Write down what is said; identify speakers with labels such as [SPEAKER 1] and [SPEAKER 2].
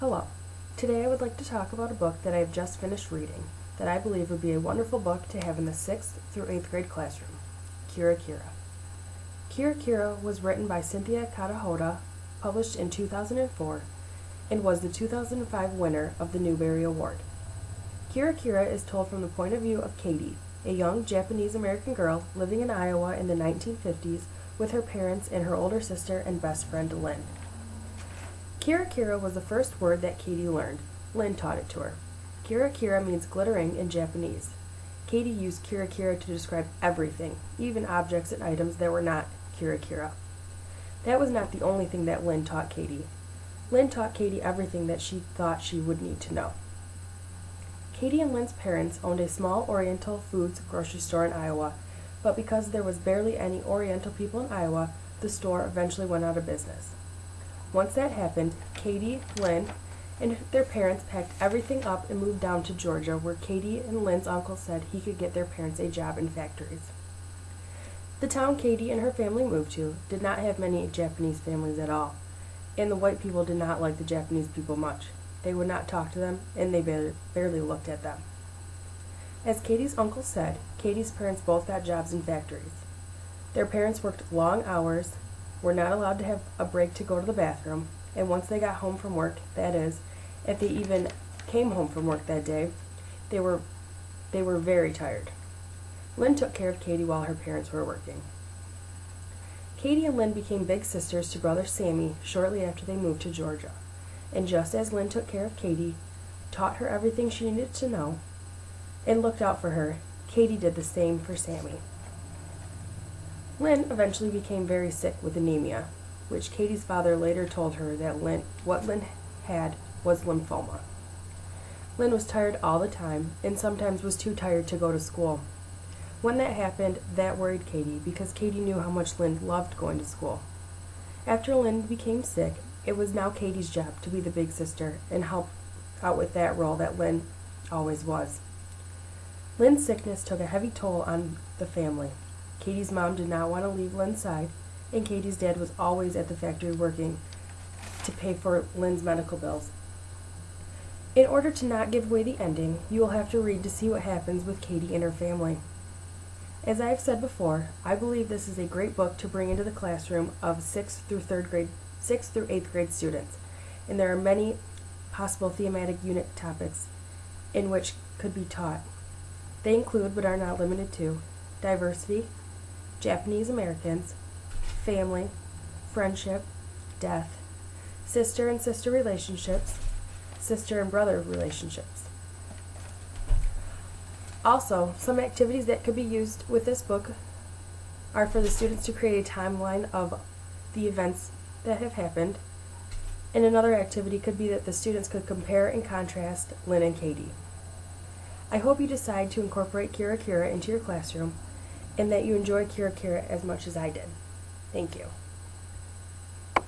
[SPEAKER 1] Hello. Today I would like to talk about a book that I have just finished reading that I believe would be a wonderful book to have in the 6th through 8th grade classroom, Kira Kira. Kira Kira was written by Cynthia Katahoda, published in 2004, and was the 2005 winner of the Newbery Award. Kira Kira is told from the point of view of Katie, a young Japanese-American girl living in Iowa in the 1950s with her parents and her older sister and best friend Lynn. Kira Kira was the first word that Katie learned. Lynn taught it to her. Kira Kira means glittering in Japanese. Katie used Kira Kira to describe everything, even objects and items that were not Kira Kira. That was not the only thing that Lynn taught Katie. Lynn taught Katie everything that she thought she would need to know. Katie and Lynn's parents owned a small Oriental Foods grocery store in Iowa, but because there was barely any Oriental people in Iowa, the store eventually went out of business. Once that happened, Katie, Lynn, and their parents packed everything up and moved down to Georgia, where Katie and Lynn's uncle said he could get their parents a job in factories. The town Katie and her family moved to did not have many Japanese families at all, and the white people did not like the Japanese people much. They would not talk to them, and they barely looked at them. As Katie's uncle said, Katie's parents both got jobs in factories. Their parents worked long hours, were not allowed to have a break to go to the bathroom, and once they got home from work, that is, if they even came home from work that day, they were very tired. Lynn took care of Katie while her parents were working. Katie and Lynn became big sisters to brother Sammy shortly after they moved to Georgia, and just as Lynn took care of Katie, taught her everything she needed to know, and looked out for her, Katie did the same for Sammy. Lynn eventually became very sick with anemia, which Katie's father later told her that what Lynn had was lymphoma. Lynn was tired all the time and sometimes was too tired to go to school. When that happened, that worried Katie because Katie knew how much Lynn loved going to school. After Lynn became sick, it was now Katie's job to be the big sister and help out with that role that Lynn always was. Lynn's sickness took a heavy toll on the family. Katie's mom did not want to leave Lynn's side, and Katie's dad was always at the factory working to pay for Lynn's medical bills. In order to not give away the ending, you will have to read to see what happens with Katie and her family. As I have said before, I believe this is a great book to bring into the classroom of 6th through 8th grade students, and there are many possible thematic unit topics in which could be taught. They include, but are not limited to, diversity, Japanese Americans, family, friendship, death, sister and sister relationships, sister and brother relationships. Also, some activities that could be used with this book are for the students to create a timeline of the events that have happened, and another activity could be that the students could compare and contrast Lynn and Katie. I hope you decide to incorporate Kira Kira into your classroom and that you enjoy Kira Kira as much as I did. Thank you.